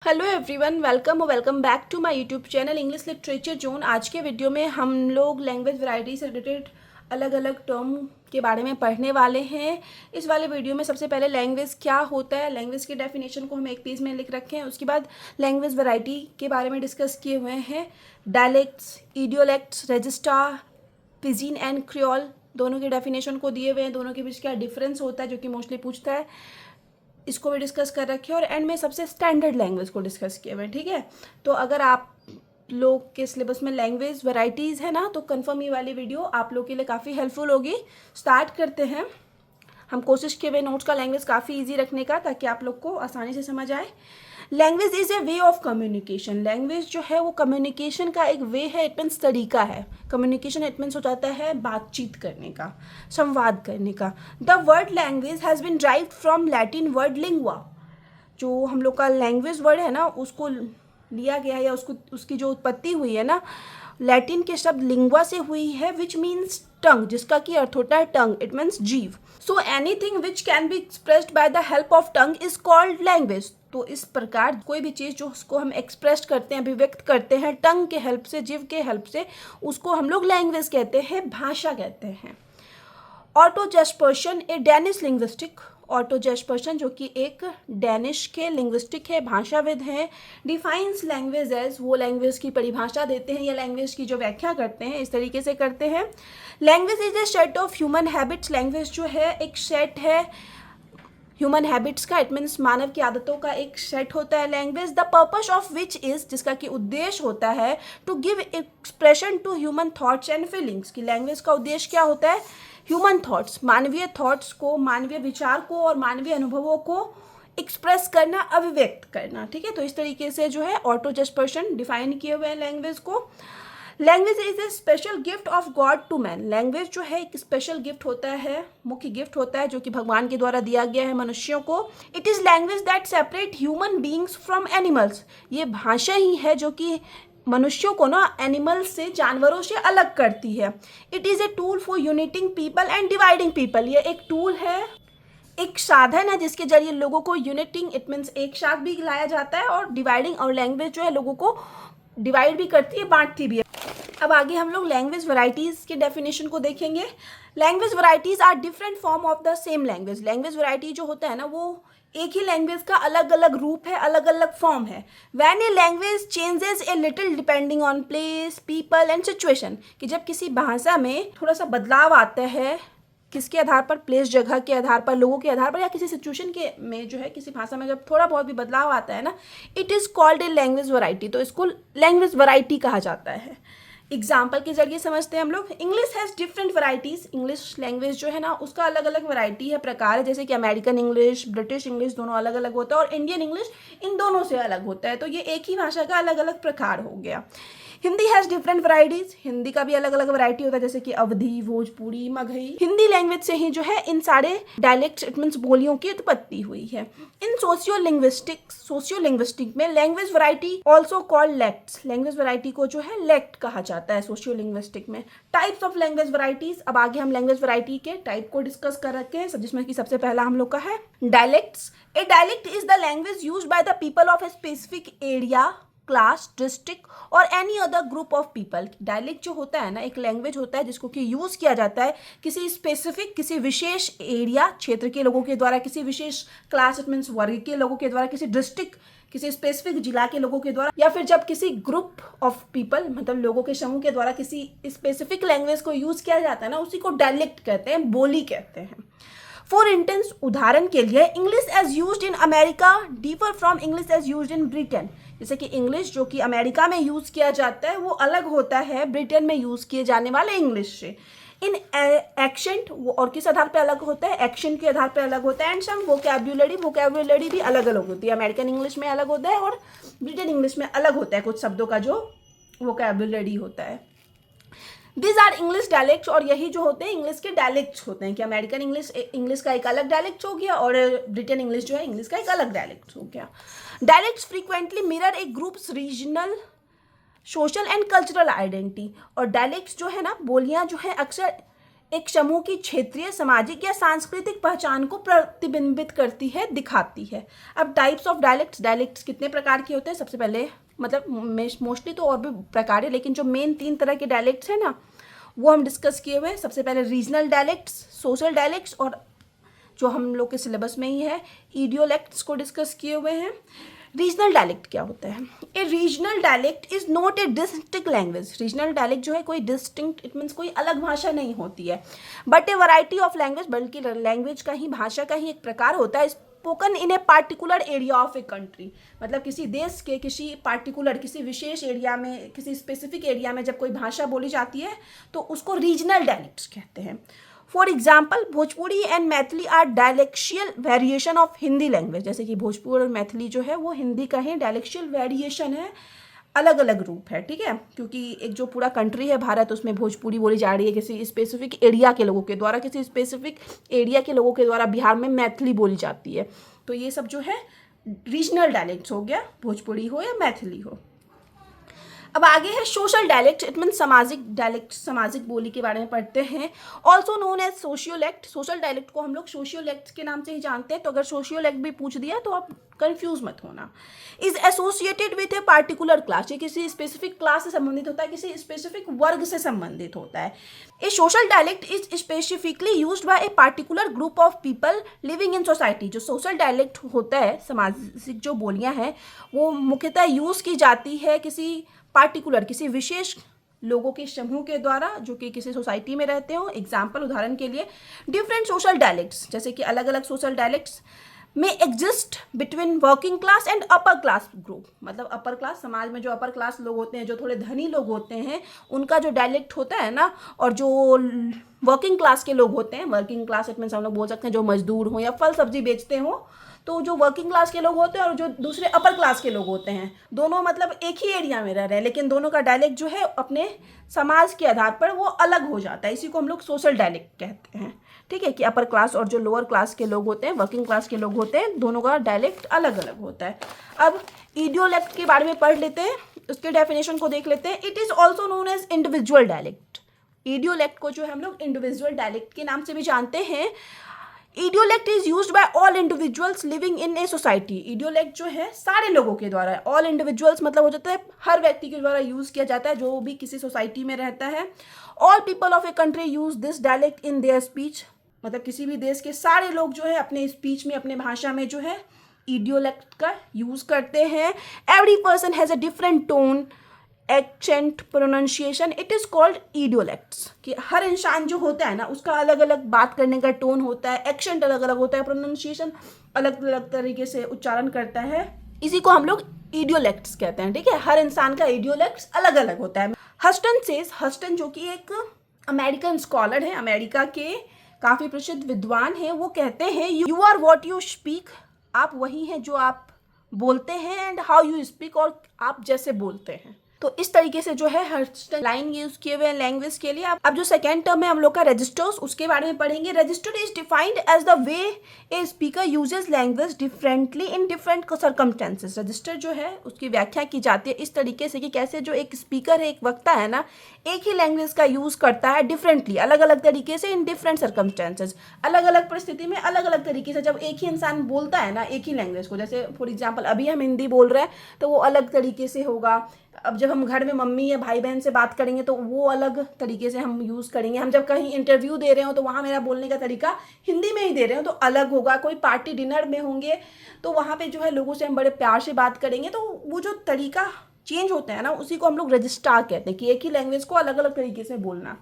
Hello everyone, welcome back to my YouTube channel English literature zone. आज के video में हम लोग लैंग्वेज वैरायटी से रिलेटेड अलग अलग टर्म के बारे में पढ़ने वाले हैं। इस वाले वीडियो में सबसे पहले लैंग्वेज क्या होता है, लैंग्वेज की डेफिनेशन को हम एक पेज में लिख रखे हैं। उसके बाद लैंग्वेज वैरायटी के बारे में डिस्कस किए हुए हैं। डायलेक्ट्स, इडियोलेक्ट्स, रजिस्ट्रार, पिजीन एंड क्रियोल दोनों की डेफिनेशन को दिए हुए हैं। दोनों के बीच क्या डिफरेंस होता है जो कि मोस्टली पूछता है, इसको भी डिस्कस कर रखे हैं। और एंड में सबसे स्टैंडर्ड लैंग्वेज को डिस्कस किए हुए हैं। ठीक है, तो अगर आप लोग के सिलेबस में लैंग्वेज वैरायटीज़ है ना, तो कंफर्म ये वाली वीडियो आप लोग के लिए काफ़ी हेल्पफुल होगी। स्टार्ट करते हैं। हम कोशिश किए हुए नोट्स का लैंग्वेज काफ़ी ईजी रखने का, ताकि आप लोग को आसानी से समझ आए। Language is a way of communication. Language जो है वो कम्युनिकेशन का एक वे है, इट मीन्स तरीका है। कम्युनिकेशन इट मीन्स हो जाता है बातचीत करने का, संवाद करने का। The word language has been derived from Latin word lingua. जो हम लोग का लैंग्वेज वर्ड है ना, उसको लिया गया है या उसकी जो उत्पत्ति हुई है ना, लैटिन के शब्द लिंगुआ से हुई है, विच मीन्स टंग, जिसका की अर्थ होता है टंग, इट मीन्स जीव। So anything which can be expressed by the help of tongue is called language. तो इस प्रकार कोई भी चीज़ जो उसको हम एक्सप्रेस करते हैं, अभिव्यक्त करते हैं टंग के हेल्प से, जीव के हेल्प से, उसको हम लोग लैंग्वेज कहते हैं, भाषा कहते हैं। ऑटो जैस्पर्सन ए डैनिश लिंग्विस्टिक। ऑटो जैस्पर्सन जो कि एक डैनिश के लिंग्विस्टिक है, भाषाविद हैं, डिफाइंस लैंग्वेज एज, वो लैंग्वेज की परिभाषा देते हैं या लैंग्वेज की जो व्याख्या करते हैं इस तरीके से करते हैं। Language is a set of human habits. Language जो है एक सेट है ह्यूमन हैबिट्स का, इट मीन्स मानव की आदतों का एक सेट होता है language. The purpose of which is, जिसका कि उद्देश्य होता है, to give expression to human thoughts and feelings. की लैंग्वेज का उद्देश्य क्या होता है, ह्यूमन थॉट्स, मानवीय थॉट्स को, मानवीय विचार को और मानवीय अनुभवों को एक्सप्रेस करना, अभिव्यक्त करना। ठीक है, तो इस तरीके से जो है ऑटो जैस्पर्सन डिफाइन किए हुए हैं लैंग्वेज को। Language is a special gift of God to man. Language जो है एक स्पेशल गिफ्ट होता है, मुख्य गिफ्ट होता है जो कि भगवान के द्वारा दिया गया है मनुष्यों को। It is language that separate human beings from animals. ये भाषा ही है जो कि मनुष्यों को ना एनिमल से, जानवरों से अलग करती है। It is a tool for uniting people and dividing people. ये एक टूल है, एक साधन है जिसके जरिए लोगों को यूनिटिंग, इट मीन्स एक साथ भी लाया जाता है, और डिवाइडिंग, और लैंग्वेज जो है लोगों को डिवाइड भी करती है, बांटती भी है। अब आगे हम लोग लैंग्वेज वैरायटीज़ के डेफिनेशन को देखेंगे। Language varieties are different form of the same language. Language variety जो होता है ना, वो एक ही लैंग्वेज का अलग अलग रूप है, अलग अलग फॉर्म है। When a language changes a little depending on place, people and situation, कि जब किसी भाषा में थोड़ा सा बदलाव आता है, किसके आधार पर, प्लेस, जगह के आधार पर, लोगों के आधार पर, या किसी सिचुएशन के में जो है किसी भाषा में जब थोड़ा बहुत भी बदलाव आता है ना, it is called a language variety. तो इसको लैंग्वेज वैरायटी कहा जाता है। एग्जाम्पल के जरिए समझते हैं हम लोग। English has different varieties. English language जो है ना, उसका अलग अलग वैरायटी है, प्रकार है। जैसे कि अमेरिकन इंग्लिश, ब्रिटिश इंग्लिश दोनों अलग अलग होता है, और इंडियन इंग्लिश इन दोनों से अलग होता है। तो ये एक ही भाषा का अलग अलग प्रकार हो गया। Hindi has different varieties. Hindi का भी अलग अलग वैरायटी होता है, जैसे कि अवधी, भोजपुरी, मगही। हिंदी लैंग्वेज से ही जो है इन सारे डायलेक्ट्स, इट मीन्स बोलियों की उत्पत्ति हुई है। इन सोशियोलिंग्विस्टिक में language variety also called lects. Language variety को जो है लेक्ट कहा जाता है सोशियोलिंग्विस्टिक में। Types of language varieties. अब आगे हम लैंग्वेज वैरायटी के टाइप को डिस्कस कर रखे हैं, जिसमें कि सबसे पहला हम लोग का है dialects. A dialect is the language used by the people of a specific area, class, district और any other group of people. Dialect जो होता है ना, एक लैंग्वेज होता है जिसको कि यूज़ किया जाता है किसी स्पेसिफिक, किसी विशेष एरिया, क्षेत्र के लोगों के द्वारा, किसी विशेष क्लास, इट मीन्स वर्ग के लोगों के द्वारा, किसी डिस्ट्रिक्ट, किसी स्पेसिफिक जिला के लोगों के द्वारा, या फिर जब किसी ग्रुप ऑफ पीपल, मतलब लोगों के समूह के द्वारा किसी स्पेसिफिक लैंग्वेज को यूज़ किया जाता है ना, उसी को डायलेक्ट कहते हैं, बोली कहते हैं। फॉर इंस्टेंस, उदाहरण के लिए, English as used in America differ from English as used in Britain. जैसे कि इंग्लिश जो कि अमेरिका में यूज़ किया जाता है वो अलग होता है ब्रिटेन में यूज़ किए जाने वाले इंग्लिश से। इन एक्सेंट, वो और किस आधार पे अलग होता है, एक्सेंट के आधार पे अलग होता है। एंड सम वोकैबुलरी भी अलग अलग होती है। अमेरिकन इंग्लिश में अलग होता है और ब्रिटेन इंग्लिश में अलग होता है, कुछ शब्दों का जो वोकैबुलरी होता है। दिस आर इंग्लिश डायलेक्ट्स, और यही जो होते हैं इंग्लिश के डायलेक्ट्स होते हैं, कि अमेरिकन इंग्लिश का एक अलग डायलेक्ट हो गया, और ब्रिटेन इंग्लिश जो है इंग्लिश का एक अलग डायलेक्ट हो गया। Dialects frequently mirror A groups regional, social and cultural identity. और डायलेक्ट्स जो है ना, बोलियां जो है अक्सर एक समूह की क्षेत्रीय, सामाजिक या सांस्कृतिक पहचान को प्रतिबिंबित करती है, दिखाती है। अब टाइप्स ऑफ डायलेक्ट्स कितने प्रकार के होते हैं? सबसे पहले मतलब मोस्टली तो और भी प्रकार है, लेकिन जो मेन 3 तरह के डायलेक्ट्स हैं ना, वो हम डिस्कस किए हुए हैं। सबसे पहले रीजनल डायलेक्ट्स, सोशल डायलेक्ट्स, और जो हम लोग के सिलेबस में ही है इडियोलेक्ट्स को डिस्कस किए हुए हैं। रीजनल डायलेक्ट क्या होता है? ए regional dialect is not a distinct language. Regional dialect जो है कोई डिस्टिंक्ट, इट मीन्स कोई अलग भाषा नहीं होती है, but A variety of language, बल्कि लैंग्वेज का ही, भाषा का ही एक प्रकार होता है। Spoken in a particular area of a country, मतलब किसी देश के किसी पार्टिकुलर, किसी विशेष एरिया में, किसी स्पेसिफिक एरिया में जब कोई भाषा बोली जाती है तो उसको रीजनल डायलेक्ट्स कहते हैं। For example, Bhojpuri and Maithili are dialectal variation of Hindi language. जैसे कि भोजपुरी और मैथिली जो है वो हिंदी का ही डायलेक्शियल वेरिएशन है, अलग अलग रूप है, ठीक है। क्योंकि एक जो पूरा कंट्री है भारत, उसमें भोजपुरी बोली जा रही है किसी स्पेसिफिक एरिया के लोगों के द्वारा, किसी स्पेसिफिक एरिया के लोगों के द्वारा बिहार में मैथिली बोली जाती है। तो ये सब जो है रीजनल डायलेक्ट्स हो गया, भोजपुरी हो या मैथिली हो। अब आगे है सोशल डायलेक्ट, इट मीन सामाजिक डायलेक्ट, सामाजिक बोली के बारे में पढ़ते हैं। Also known as sociolect. Social dialect को हम लोग सोशियोलेक्ट के नाम से ही जानते हैं, तो अगर सोशियोलेक्ट भी पूछ दिया तो आप कंफ्यूज मत होना। Is associated with a particular class, ये किसी स्पेसिफिक क्लास से संबंधित होता है, किसी स्पेसिफिक वर्ग से संबंधित होता है। A social dialect is specifically used by a particular group of people living in society. जो सोशल डायलेक्ट होता है, सामाजिक जो बोलियां हैं, वो मुख्यतः यूज की जाती है किसी पार्टिकुलर, किसी विशेष लोगों के समूह के द्वारा जो कि किसी सोसाइटी में रहते हो। एग्जाम्पल, उदाहरण के लिए, डिफरेंट सोशल डायलेक्ट्स, जैसे कि अलग अलग सोशल डायलेक्ट्स में exist between working class and upper class group. मतलब अपर क्लास, समाज में जो अपर क्लास लोग होते हैं, जो थोड़े धनी लोग होते हैं, उनका जो डायलेक्ट होता है ना, और जो वर्किंग क्लास के लोग होते हैं, वर्किंग क्लास इट मीन्स हम लोग बोल सकते हैं जो मजदूर हो या फल सब्जी बेचते हो, तो जो वर्किंग क्लास के लोग होते हैं और जो दूसरे अपर क्लास के लोग होते हैं, दोनों मतलब एक ही एरिया में रह रहे हैं, लेकिन दोनों का डायलेक्ट जो है अपने समाज के आधार पर वो अलग हो जाता है। इसी को हम लोग सोशल डायलेक्ट कहते हैं, ठीक है। कि अपर क्लास और जो लोअर क्लास के लोग होते हैं, वर्किंग क्लास के लोग होते हैं, दोनों का डायलेक्ट अलग अलग होता है। अब इडियोलेक्ट के बारे में पढ़ लेते हैं, उसके डेफिनेशन को देख लेते हैं। It is also known as individual dialect. Idiolect को जो है हम लोग इंडिविजुअल डायलेक्ट के नाम से भी जानते हैं। Idiolect is used by all individuals living in a society. Idiolect जो है सारे लोगों के द्वारा, ऑल इंडिविजुअल्स मतलब हो जाता है हर व्यक्ति के द्वारा यूज किया जाता है जो भी किसी सोसाइटी में रहता है। All people of a country use this dialect in their speech, मतलब किसी भी देश के सारे लोग जो है अपने स्पीच में, अपने भाषा में जो है इडियोलेक्ट का यूज करते हैं। Every person has a different tone, accent, pronunciation, it is called idiolects. कि हर इंसान जो होता है ना, उसका अलग अलग बात करने का टोन होता है, एक्सेंट अलग अलग होता है, प्रोनाउंसिएशन अलग अलग तरीके से उच्चारण करता है। इसी को हम लोग इडियोलेक्ट्स कहते हैं, ठीक है। हर इंसान का इडियोलेक्ट्स अलग अलग होता है। हस्टन सेज, हस्टन जो कि एक अमेरिकन स्कॉलर है, अमेरिका के काफ़ी प्रसिद्ध विद्वान हैं, वो कहते हैं you are what you speak, आप वही हैं जो आप बोलते हैं, एंड हाउ यू स्पीक, और आप जैसे बोलते हैं। तो इस तरीके से जो है हस्टन लाइन यूज किए हुए हैं लैंग्वेज के लिए। अब जो सेकेंड टर्म है हम लोग का रजिस्टर्स, उसके बारे में पढ़ेंगे। Register is defined as the way a speaker uses language differently in different circumstances. Register जो है उसकी व्याख्या की जाती है इस तरीके से कि कैसे जो एक स्पीकर है, एक वक्ता है ना, एक ही लैंग्वेज का यूज करता है डिफरेंटली, अलग अलग तरीके से, इन डिफरेंट सर्कमस्टेंसेस, अलग अलग परिस्थिति में अलग अलग तरीके से। जब एक ही इंसान बोलता है ना एक ही लैंग्वेज को, जैसे फॉर एग्जाम्पल अभी हम हिंदी बोल रहे हैं तो वो अलग तरीके से होगा। अब जब हम घर में मम्मी या भाई बहन से बात करेंगे तो वो अलग तरीके से हम यूज़ करेंगे। हम जब कहीं इंटरव्यू दे रहे हो तो वहाँ मेरा बोलने का तरीका हिंदी में ही दे रहे हो तो अलग होगा। कोई पार्टी डिनर में होंगे तो वहाँ पे जो है लोगों से हम बड़े प्यार से बात करेंगे, तो वो जो तरीका चेंज होता है ना, उसी को हम लोग रजिस्टार कहते हैं, कि एक ही लैंग्वेज को अलग अलग तरीके से बोलना।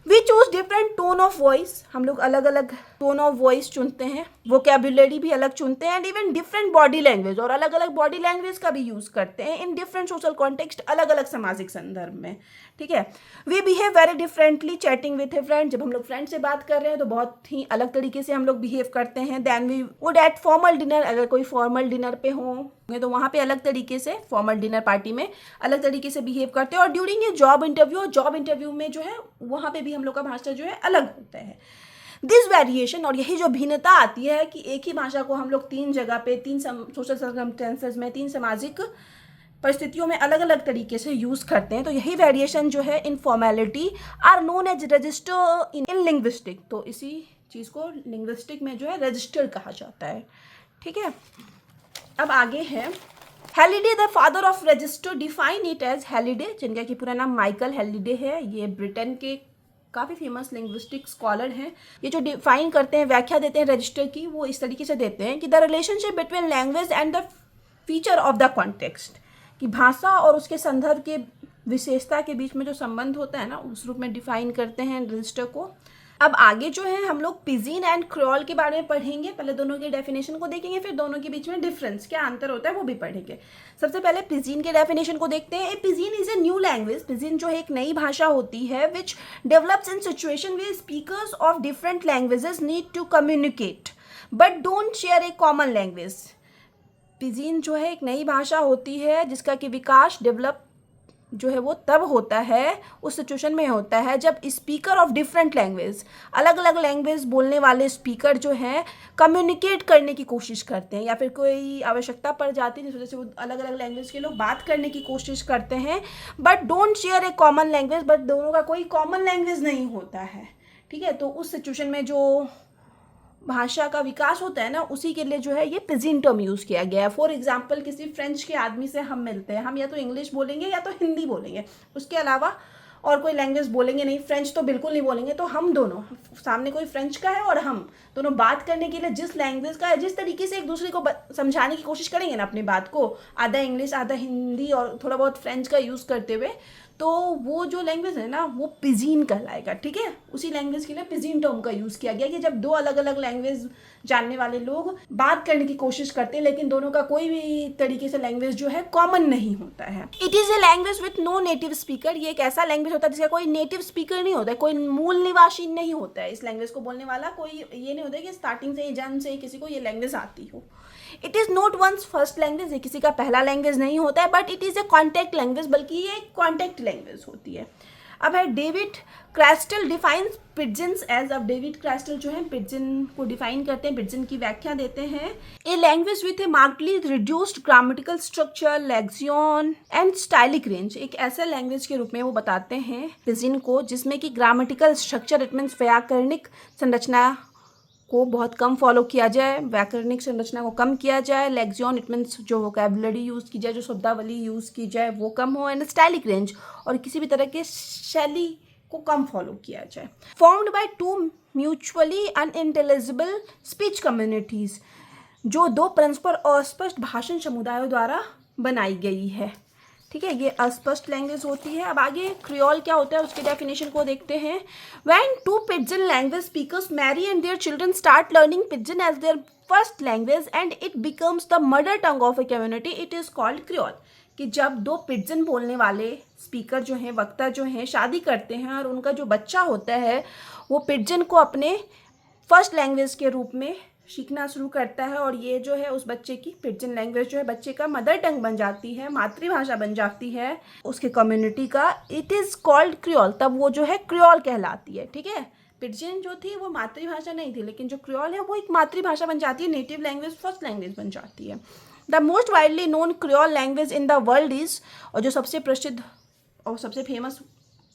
We choose different tone of voice, हम लोग अलग अलग टोन ऑफ वॉइस चुनते हैं, वोकैबुलरी भी अलग चुनते हैं, and even different body language, और अलग अलग बॉडी लैंग्वेज का भी यूज़ करते हैं इन डिफरेंट सोशल कॉन्टेक्स्ट, अलग अलग सामाजिक संदर्भ में, ठीक है। We behave very differently chatting with a friend, जब हम लोग फ्रेंड से बात कर रहे हैं तो बहुत ही अलग तरीके से हम लोग बिहेव करते हैं। Then we would at formal dinner, अगर कोई फॉर्मल डिनर पे हो तो वहाँ पे अलग तरीके से, फॉर्मल डिनर पार्टी में अलग तरीके से बिहेव करते हैं। और ड्यूरिंग ए जॉब इंटरव्यू में जो है वहाँ पे भी हम लोग का भाषा जो है अलग होता है। दिस वेरिएशन, और यही जो भिन्नता आती है कि एक ही भाषा को हम लोग तीन जगह पे, तीन सोशल सर्कमस्टेंसेस में, तीन सामाजिक परिस्थितियों में अलग अलग तरीके से यूज़ करते हैं। तो यही वेरिएशन जो है in formality are known as register in linguistic. तो इसी चीज़ को लिंग्विस्टिक में जो है रजिस्टर कहा जाता है। ठीक है, अब आगे है Halliday the father of register, define it as Halliday, जिनका कि पूरा नाम माइकल हेलिडे है। ये ब्रिटेन के काफ़ी फेमस लिंग्विस्टिक स्कॉलर हैं। ये जो डिफाइन करते हैं, व्याख्या देते हैं रजिस्टर की, वो इस तरीके से देते हैं कि the relationship between language and the feature of the context, कि भाषा और उसके संदर्भ के विशेषता के बीच में जो संबंध होता है ना, उस रूप में डिफाइन करते हैं रजिस्टर को। अब आगे जो है हम लोग पिजीन एंड क्रियोल के बारे में पढ़ेंगे। पहले दोनों की डेफिनेशन को देखेंगे, फिर दोनों के बीच में डिफरेंस क्या अंतर होता है वो भी पढ़ेंगे। सबसे पहले पिजीन के डेफिनेशन को देखते हैं। Pidgin is a new language. Pidgin जो है एक नई भाषा होती है which develops in situation way speakers of different languages need to communicate but don't share a common language. Pidgin जो है एक नई भाषा होती है जिसका कि विकास डेवलप जो है वो तब होता है, उस सिचुएशन में होता है जब स्पीकर ऑफ डिफरेंट लैंग्वेज, अलग अलग लैंग्वेज बोलने वाले स्पीकर जो हैं कम्युनिकेट करने की कोशिश करते हैं, या फिर कोई आवश्यकता पड़ जाती है जिस वजह से वो अलग अलग लैंग्वेज के लोग बात करने की कोशिश करते हैं, but don't share a common language, but दोनों का कोई कॉमन लैंग्वेज नहीं होता है। ठीक है, तो उस सिचुएशन में जो भाषा का विकास होता है ना, उसी के लिए जो है ये पिजीन टर्म यूज़ किया गया है। फॉर एग्जांपल, किसी फ्रेंच के आदमी से हम मिलते हैं, हम या तो इंग्लिश बोलेंगे या तो हिंदी बोलेंगे, उसके अलावा और कोई लैंग्वेज बोलेंगे नहीं। फ्रेंच तो बिल्कुल नहीं बोलेंगे। तो हम दोनों, सामने कोई फ्रेंच का है और हम दोनों बात करने के लिए जिस लैंग्वेज का है, जिस तरीके से एक दूसरे को समझाने की कोशिश करेंगे ना अपनी बात को, आधा इंग्लिश आधा हिंदी और थोड़ा बहुत फ्रेंच का यूज़ करते हुए, तो वो जो लैंग्वेज है ना वो पिजीन कहलाएगा। ठीक है, उसी लैंग्वेज के लिए पिजीन टर्म का यूज़ किया गया कि जब दो अलग अलग लैंग्वेज जानने वाले लोग बात करने की कोशिश करते हैं लेकिन दोनों का कोई भी तरीके से लैंग्वेज जो है कॉमन नहीं होता है। It is a language with no native speaker. ये एक ऐसा लैंग्वेज होता है जिसका कोई नेटिव स्पीकर नहीं होता है, कोई मूल निवासी नहीं होता है। इस लैंग्वेज को बोलने वाला कोई ये नहीं होता है कि स्टार्टिंग से ही जन्म से ही किसी को ये लैंग्वेज आती हो। It is not one's first language, ये किसी का पहला लैंग्वेज नहीं होता है, but it is a contact language, बल्कि ये एक कॉन्टैक्ट लैंग्वेज होती है। अब है David Crystal defines pidgins as. अब डेविड क्रास्टल जो है पिजन को डिफाइन करते हैं, पिजन की व्याख्या देते हैं। A language with a markedly reduced grammatical structure, lexicon and stylistic range. एक ऐसे लैंग्वेज के रूप में वो बताते हैं पिजन को जिसमें कि ग्रामेटिकल स्ट्रक्चर, इट मीन्स व्याकरणिक संरचना को बहुत कम फॉलो किया जाए, व्याकरणिक संरचना को कम किया जाए। लेक्सियन इट मीन्स जो वोकैबुलरी यूज़ की जाए, जो शब्दावली यूज़ की जाए वो कम हो। एंड स्टाइलिक रेंज, और किसी भी तरह के शैली को कम फॉलो किया जाए। Formed by two mutually unintelligible speech communities, जो दो परस्पर अस्पष्ट भाषण समुदायों द्वारा बनाई गई है। ठीक है, ये अस्पष्ट लैंग्वेज होती है। अब आगे क्रियोल क्या होता है उसके डेफिनेशन को देखते हैं। When two pidgin language speakers marry and their children start learning pidgin as their first language and it becomes the mother tongue of a community, it is called creole. कि जब दो पिजन बोलने वाले speaker जो हैं, वक्ता जो हैं, शादी करते हैं और उनका जो बच्चा होता है वो पिजन को अपने फर्स्ट लैंग्वेज के रूप में सीखना शुरू करता है, और ये जो है उस बच्चे की पिजन लैंग्वेज जो है बच्चे का मदर टंग बन जाती है, मातृभाषा बन जाती है उसके कम्युनिटी का। इट इज़ कॉल्ड क्रियोल, तब वो जो है क्रियोल कहलाती है। ठीक है, पिजन जो थी वो मातृभाषा नहीं थी, लेकिन जो क्रियोल है वो एक मातृभाषा बन जाती है, नेटिव लैंग्वेज, फर्स्ट लैंग्वेज बन जाती है। The most widely known creole language in the world is, और जो सबसे प्रसिद्ध और सबसे फेमस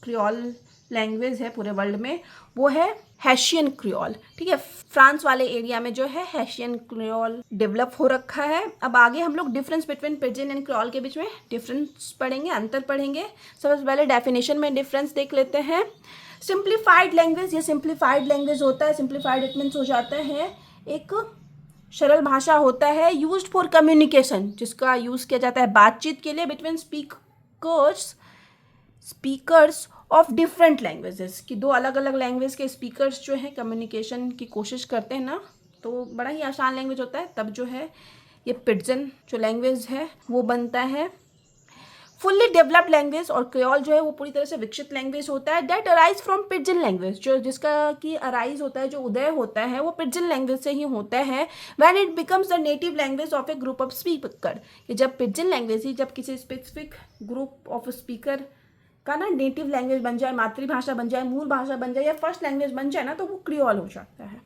क्रियोल लैंग्वेज है पूरे वर्ल्ड में वो है हैशियन क्रियोल। ठीक है, फ्रांस वाले एरिया में जो है हैशियन क्रियोल डेवलप हो रखा है। अब आगे हम लोग difference between pigeon and creole के बीच में डिफरेंस पढ़ेंगे, अंतर पढ़ेंगे। सबसे पहले डेफिनेशन में डिफरेंस देख लेते हैं। सिंप्लीफाइड लैंग्वेज, ये सिंप्लीफाइड लैंग्वेज होता है। सिंप्लीफाइड इट मीन्स हो जाता है एक सरल भाषा होता है, यूज्ड फॉर कम्युनिकेशन, जिसका यूज़ किया जाता है बातचीत के लिए between speakers of different languages, कि दो अलग अलग लैंग्वेज के स्पीकर्स जो हैं कम्युनिकेशन की कोशिश करते हैं ना, तो बड़ा ही आसान लैंग्वेज होता है। तब जो है ये पिजन जो लैंग्वेज है वो बनता है। फुल्ली डेवलप्ड लैंग्वेज, और क्रियोल जो है वो पूरी तरह से विकसित लैंग्वेज होता है। That arise from pigeon language, जो जिसका कि अराइज होता है, जो उदय होता है वो पिजन लैंग्वेज से ही होता है। When it becomes the native language of A group of speaker, कि जब पिजन लैंग्वेज ही जब किसी स्पेसिफिक ग्रुप ऑफ स्पीकर का ना नेटिव लैंग्वेज बन जाए, मातृभाषा बन जाए, मूल भाषा बन जाए या फर्स्ट लैंग्वेज बन जाए ना, तो वो क्रियोल हो जाता है।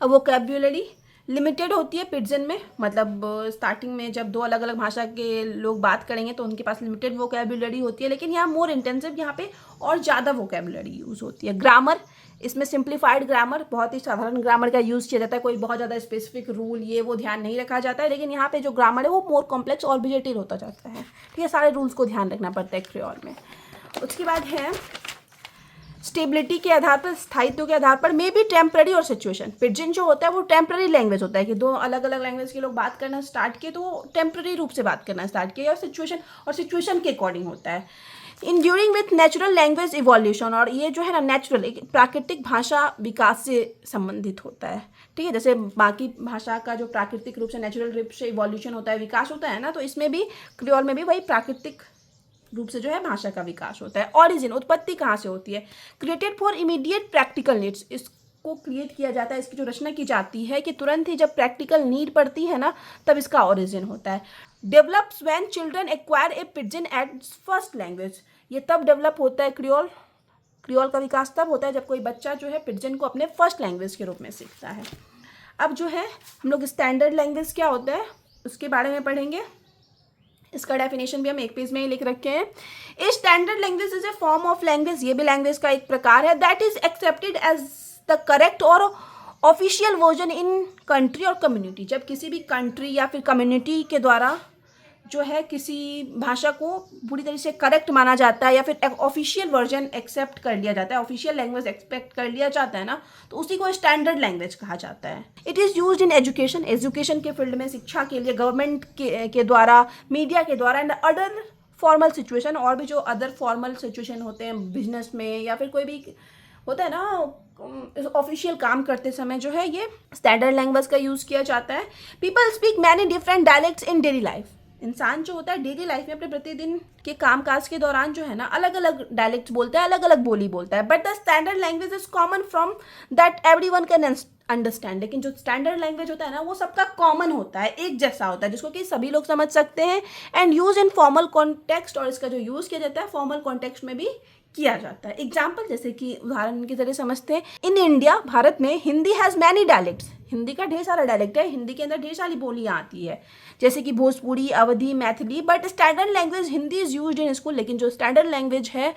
अब वोकैबुलरी लिमिटेड होती है पिजन में, मतलब स्टार्टिंग में जब दो अलग अलग भाषा के लोग बात करेंगे तो उनके पास लिमिटेड वोकेबुलरी होती है, लेकिन यहाँ मोर इंटेंसिव, यहाँ पे और ज़्यादा वोकेबुलरी यूज़ होती है। ग्रामर, इसमें सिंप्लीफाइड ग्रामर, बहुत ही साधारण ग्रामर का यूज़ किया जाता है, कोई बहुत ज़्यादा स्पेसिफिक रूल ये वो ध्यान नहीं रखा जाता है, लेकिन यहाँ पे जो ग्रामर है वो मोर कॉम्प्लेक्स और भी जटिल होता जाता है। ठीक है, सारे रूल्स को ध्यान रखना पड़ता है क्रियोल में। उसके बाद है स्टेबिलिटी के आधार पर, स्थायित्व के आधार पर, मे बी टेम्पररी और सिचुएशन। पिजन जो होता है वो टेम्पररी लैंग्वेज होता है कि दो अलग अलग लैंग्वेज के लोग बात करना स्टार्ट किए तो वो टेम्पररी रूप से बात करना स्टार्ट किए, और सिचुएशन के अकॉर्डिंग होता है। Enduring with natural language evolution, और ये जो है ना नेचुरल एक प्राकृतिक भाषा विकास से संबंधित होता है। ठीक है, जैसे बाकी भाषा का जो प्राकृतिक रूप से नेचुरल रूप से इवोल्यूशन होता है, विकास होता है ना, तो इसमें भी क्रियोल में भी वही प्राकृतिक रूप से जो है भाषा का विकास होता है। ऑरिजिन, उत्पत्ति कहाँ से होती है? Created for immediate practical needs, इसको क्रिएट किया जाता है, इसकी जो रचना की जाती है कि तुरंत ही जब प्रैक्टिकल नीड पड़ती है ना तब इसका ऑरिजिन होता है। Develops when children acquire a pidgin as first language, ये तब डेवलप होता है क्रियोल का विकास तब होता है जब कोई बच्चा जो है पिजन को अपने फर्स्ट लैंग्वेज के रूप में सीखता है। अब जो है हम लोग स्टैंडर्ड लैंग्वेज क्या होता है उसके बारे में पढ़ेंगे। इसका डेफिनेशन भी हम एक पेज में ही लिख रखे हैं। A standard language is a form of language, ये भी लैंग्वेज का एक प्रकार है, that is accepted as the correct और ऑफिशियल वर्जन इन कंट्री और कम्युनिटी। जब किसी भी कंट्री या फिर कम्युनिटी के द्वारा जो है किसी भाषा को पूरी तरह से करेक्ट माना जाता है या फिर ऑफिशियल वर्जन एक्सेप्ट कर लिया जाता है, ऑफिशियल लैंग्वेज एक्सपेक्ट कर लिया जाता है ना, तो उसी को स्टैंडर्ड लैंग्वेज कहा जाता है। It is used in education, education के फील्ड में, शिक्षा के लिए, गवर्नमेंट के द्वारा, मीडिया के द्वारा, एंड अदर फॉर्मल सिचुएशन, और भी जो अदर फॉर्मल सिचुएशन होते हैं बिजनेस में या फिर कोई भी होता है ना ऑफिशियल काम करते समय जो है ये स्टैंडर्ड लैंग्वेज का यूज़ किया जाता है। People speak many different dialects in daily life, इंसान जो होता है डेली लाइफ में अपने प्रतिदिन के कामकाज के दौरान जो है ना अलग अलग डायलेक्ट्स बोलता है, अलग अलग बोली बोलता है, but the standard language is common from that everyone can understand. लेकिन जो स्टैंडर्ड लैंग्वेज होता है ना वो सबका कॉमन होता है, एक जैसा होता है, जिसको कि सभी लोग समझ सकते हैं, and use in formal context, और इसका जो यूज़ किया जाता है फॉर्मल कॉन्टेक्स्ट में भी किया जाता है। एग्जाम्पल जैसे कि उदाहरण के जरिए समझते हैं, इन इंडिया, भारत में, Hindi has many dialects, Hindi का ढेर सारा डायलेक्ट है, हिंदी के अंदर ढेर सारी बोलियाँ आती है जैसे कि Bhojpuri, Awadhi, Maithili, but standard language Hindi is used in school. लेकिन जो स्टैंडर्ड लैंग्वेज है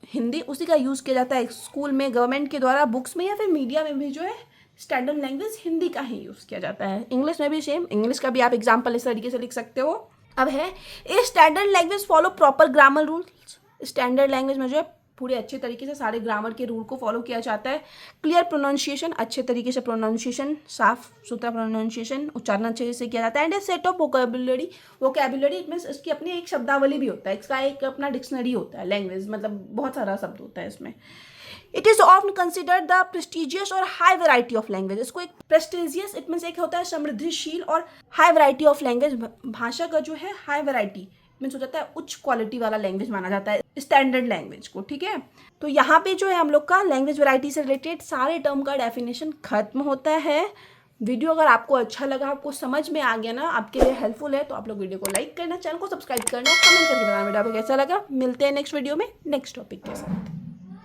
हिंदी, उसी का यूज़ किया जाता है स्कूल में, गवर्नमेंट के द्वारा, बुक्स में या फिर मीडिया में भी जो है स्टैंडर्ड लैंग्वेज हिंदी का ही यूज़ किया जाता है। इंग्लिश में भी सेम, इंग्लिश का भी आप एग्जाम्पल इस तरीके से लिख सकते हो। अब है a standard language follow proper grammar rules, standard language में जो है पूरे अच्छे तरीके से सारे ग्रामर के रूल को फॉलो किया जाता है। क्लियर प्रोनाउंसिएशन, अच्छे तरीके से प्रोनाउंसिएशन, साफ सुथरा प्रोनाउंसिएशन, उच्चारण अच्छे से किया जाता है। And A set of vocabulary, vocabulary means इसकी अपनी एक शब्दावली भी होता है, इसका एक अपना डिक्शनरी होता है। लैंग्वेज मतलब बहुत सारा शब्द होता है इसमें। It is often considered the prestigious और हाई वैरायटी ऑफ लैंग्वेज, इसको एक प्रेस्टिजियस, इट मीन्स एक होता है समृद्धिशील, और हाई वैरायटी ऑफ लैंग्वेज, भाषा का जो है हाई वैरायटी मीन्स हो जाता है उच्च क्वालिटी वाला लैंग्वेज माना जाता है स्टैंडर्ड लैंग्वेज को। ठीक है, तो यहाँ पे जो है हम लोग का लैंग्वेज वैरायटी से रिलेटेड सारे टर्म का डेफिनेशन खत्म होता है। वीडियो अगर आपको अच्छा लगा, आपको समझ में आ गया ना, आपके लिए हेल्पफुल है, तो आप लोग वीडियो को लाइक करना, चैनल को सब्सक्राइब करना, कमेंट करके बताना वीडियो आपको कैसा लगा। मिलते हैं नेक्स्ट वीडियो में नेक्स्ट टॉपिक के साथ।